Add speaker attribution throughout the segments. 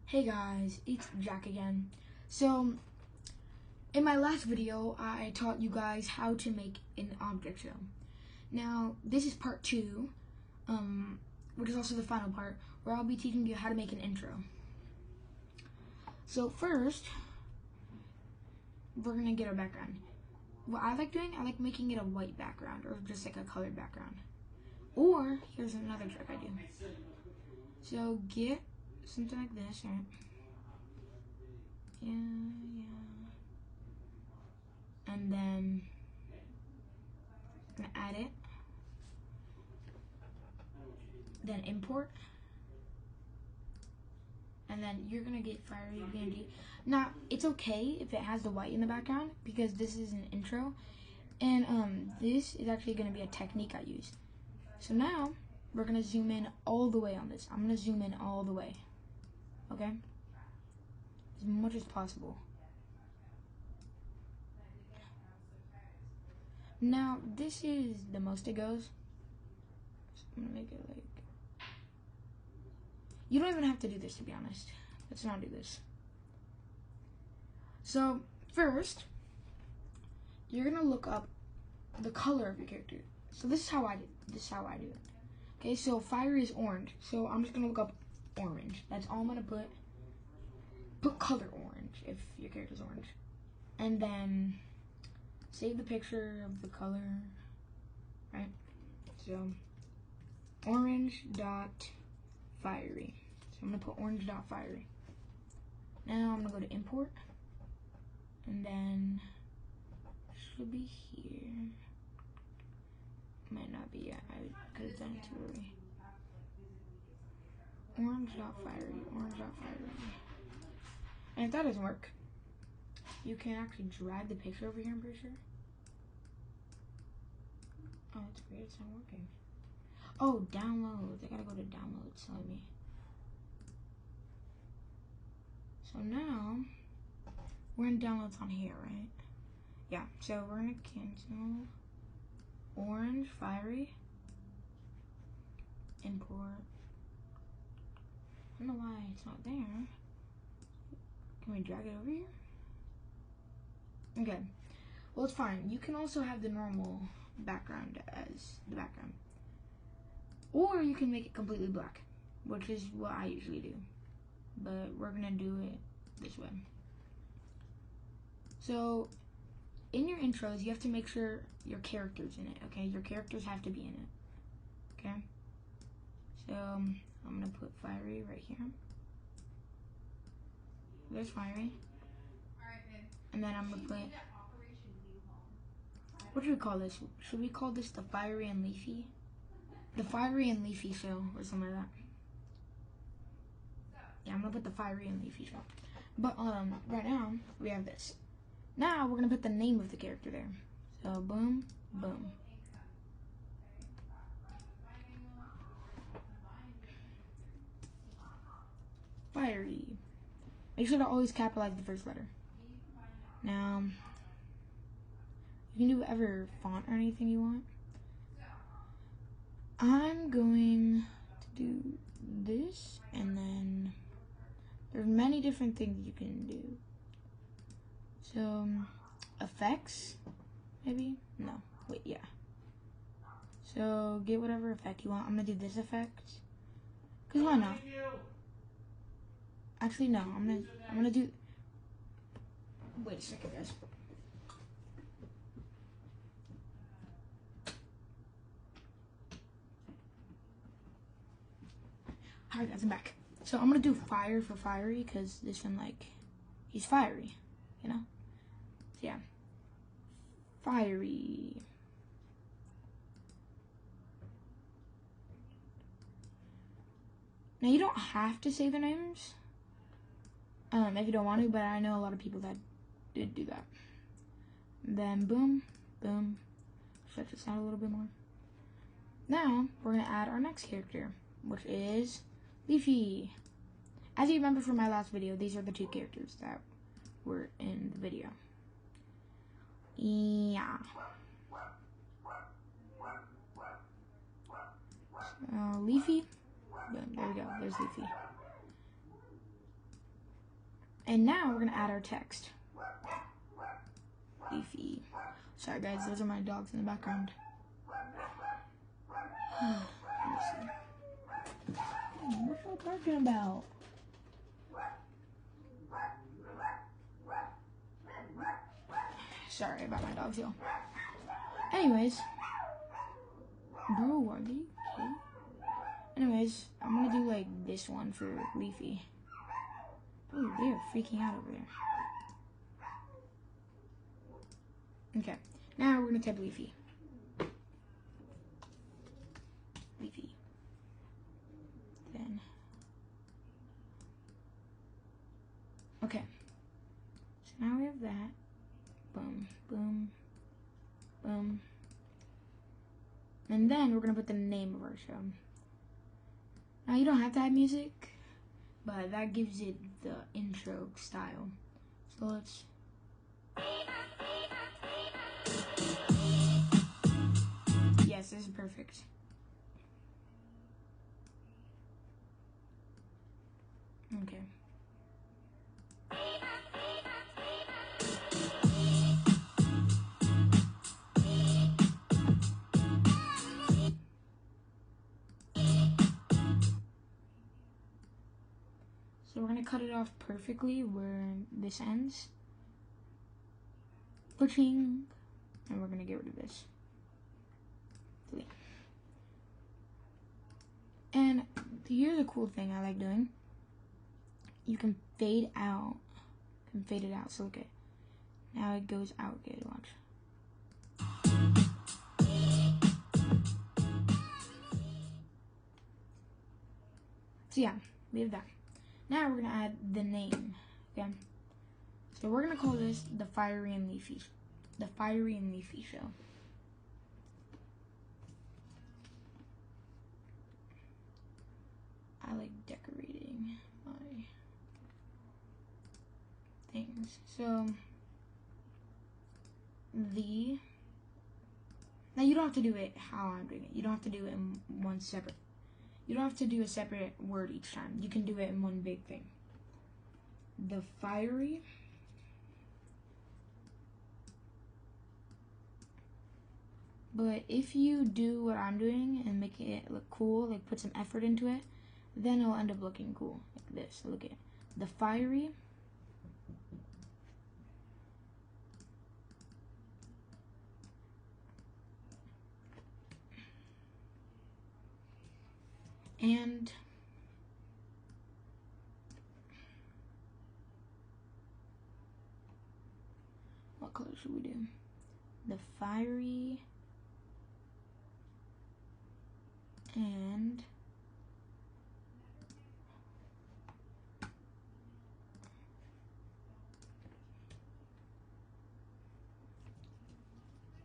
Speaker 1: Hey guys, it's Jack again. So, in my last video, I taught you guys how to make an object show. Now, this is part 2, which is also the final part, where I'll be teaching you how to make an intro. So first, we're going to get our background. What I like doing, I like making it a white background, or just like a colored background. Or, here's another trick I do. So, get something like this, right? Yeah. And then I'm gonna add it. Then import. And then you're gonna get fiery BMG. Now, it's okay if it has the white in the background because this is an intro. And this is actually gonna be a technique I use. So now we're gonna zoom in all the way on this. I'm gonna zoom in all the way. Okay? As much as possible. Now, this is the most it goes. So I'm gonna make it like... You don't even have to do this, to be honest. Let's not do this. So, first, you're gonna look up the color of your character. So this is how I do it. Okay, so fire is orange. So I'm just gonna look up orange. That's all I'm gonna put. Put color orange if your character's orange. And then save the picture of the color. Right? So orange dot fiery. So I'm gonna put orange dot fiery. Now I'm gonna go to import. And then it should be here. Might not be yet. I could have done it too early. Orange dot fiery. Orange dot fiery. And if that doesn't work, you can actually drag the picture over here, I'm pretty sure. Oh, that's weird, it's not working. Oh, downloads. I gotta go to downloads, let me. So now, we're in downloads on here, right? Yeah, so we're gonna cancel orange, fiery, import. I don't know why it's not there. Can we drag it over here? Okay, well it's fine. You can also have the normal background as the background. Or you can make it completely black, which is what I usually do. But we're gonna do it this way. So, in your intros, you have to make sure your character's in it, okay? Your characters have to be in it, okay? So, I'm gonna put fiery right here. There's fiery. And then I'm gonna put, what do we call this? Should we call this the fiery and leafy? The fiery and leafy show, or something like that. Yeah, I'm gonna put the fiery and leafy show. But, right now, we have this. Now, we're gonna put the name of the character there. So, boom, boom. Fiery. Make sure to always capitalize the first letter. Now, you can do whatever font or anything you want. I'm going to do this, and then there's many different things you can do. So, effects, maybe? No, wait, yeah. So, get whatever effect you want. I'm gonna do this effect, cause why not? Actually, no, I'm gonna do, wait a second, guys. Alright guys, I'm back. So I'm gonna do fire for fiery, cause this one, like, he's fiery, you know? So yeah. Fiery. Now you don't have to say the names, if you don't want to, but I know a lot of people that did do that. Then boom, boom. Stretch this out a little bit more. Now we're gonna add our next character, which is Leafy. As you remember from my last video, these are the two characters that were in the video. Yeah. Leafy. Boom, there we go. There's Leafy. And now we're gonna add our text. Leafy. Sorry guys, those are my dogs in the background. What are you talking about? Sorry about my dogs, yo. Anyways. Bro, are they okay? Anyways, I'm gonna do like this one for Leafy. Oh, they are freaking out over there. Okay, now we're gonna type Leafy. Leafy. Then. Okay. So now we have that. Boom, boom, boom. And then we're gonna put the name of our show. Now you don't have to have music, but that gives it the intro style. So let's. Yes, this is perfect. Okay. So we're gonna cut it off perfectly where this ends. Pushing, and we're gonna get rid of this. Delete. And here's a cool thing I like doing. You can fade out. You can fade it out. So look at it. Now it goes out. Good, watch. So yeah, we have that. Now we're gonna add the name. Okay. So we're gonna call this the Fiery and Leafy Show. I like decorating my things. So now you don't have to do it how I'm doing it. You don't have to do it in one separate. You don't have to do a separate word each time. You can do it in one big thing. The Fiery. But if you do what I'm doing and make it look cool, like put some effort into it, then it'll end up looking cool. Like this. Look at it. The Fiery. And what color should we do? The Fiery and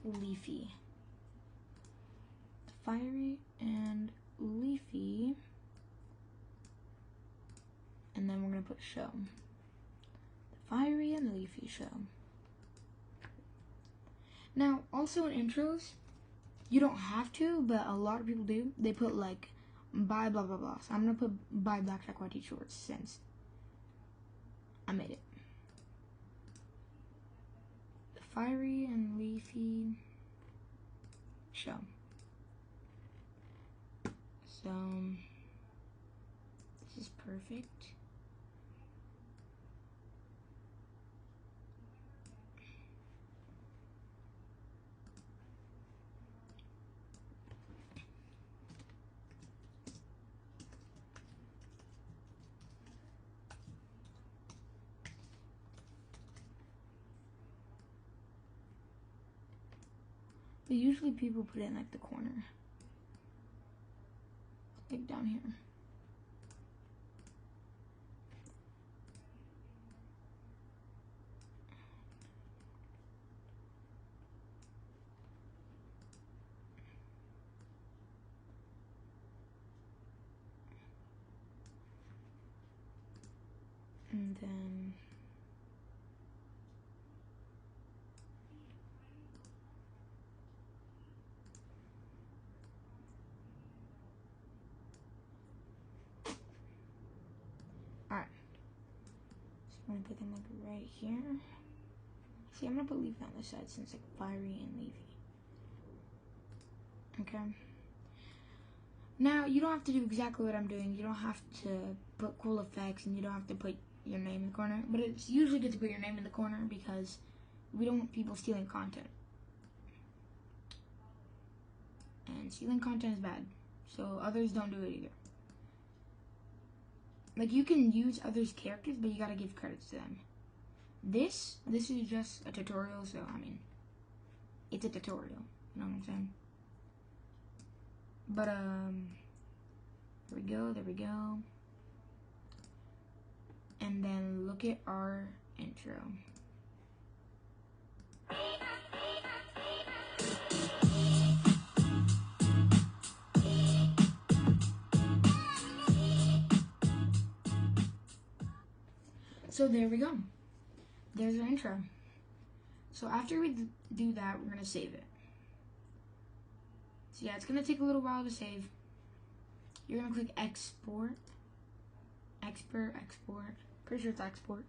Speaker 1: Leafy. The Fiery and Leafy. And then we're going to put show. The Fiery and Leafy Show. Now, also in intros, you don't have to, but a lot of people do. They put like, by blah blah blah. So I'm going to put by Black Jack White Shorts since I made it. The Fiery and Leafy Show. So, this is perfect. But usually people put it in like the corner. Like down here. And then alright. I'm gonna put them like right here. See, I'm gonna put Leafy on this side since it's like fiery and leafy. Okay. Now, you don't have to do exactly what I'm doing. You don't have to put cool effects, and you don't have to put your name in the corner. But it's usually good to put your name in the corner because we don't want people stealing content. And stealing content is bad. So others don't do it either. Like, you can use others' characters, but you gotta give credits to them. This is just a tutorial, so, I mean, it's a tutorial. You know what I'm saying? But, there we go. And then look at our intro. So there we go. There's our intro. So after we do that, we're gonna save it. So yeah, it's gonna take a little while to save. You're gonna click export. Export. Pretty sure it's export.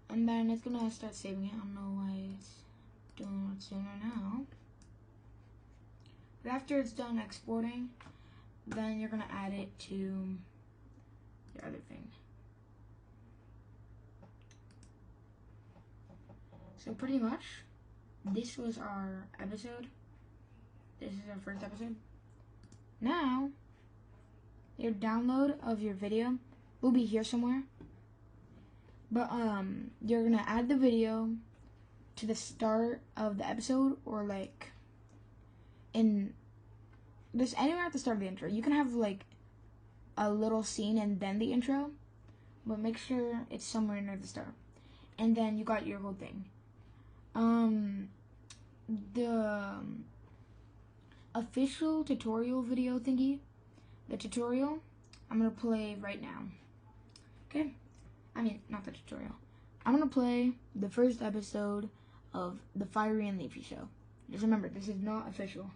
Speaker 1: And then it's gonna start saving it. I don't know why it's doing what it's doing right now. But after it's done exporting, then you're gonna add it to your other thing. So pretty much, this was our episode. This is our first episode. Now, your download of your video will be here somewhere. But you're gonna add the video to the start of the episode, or like in just anywhere at the start of the intro. You can have like a little scene and then the intro, but make sure it's somewhere near the start. And then you got your whole thing. The official tutorial video thingy, the tutorial, I'm gonna play right now. Okay? I mean, not the tutorial. I'm gonna play the first episode of the Fiery and Leafy show. Just remember, this is not official.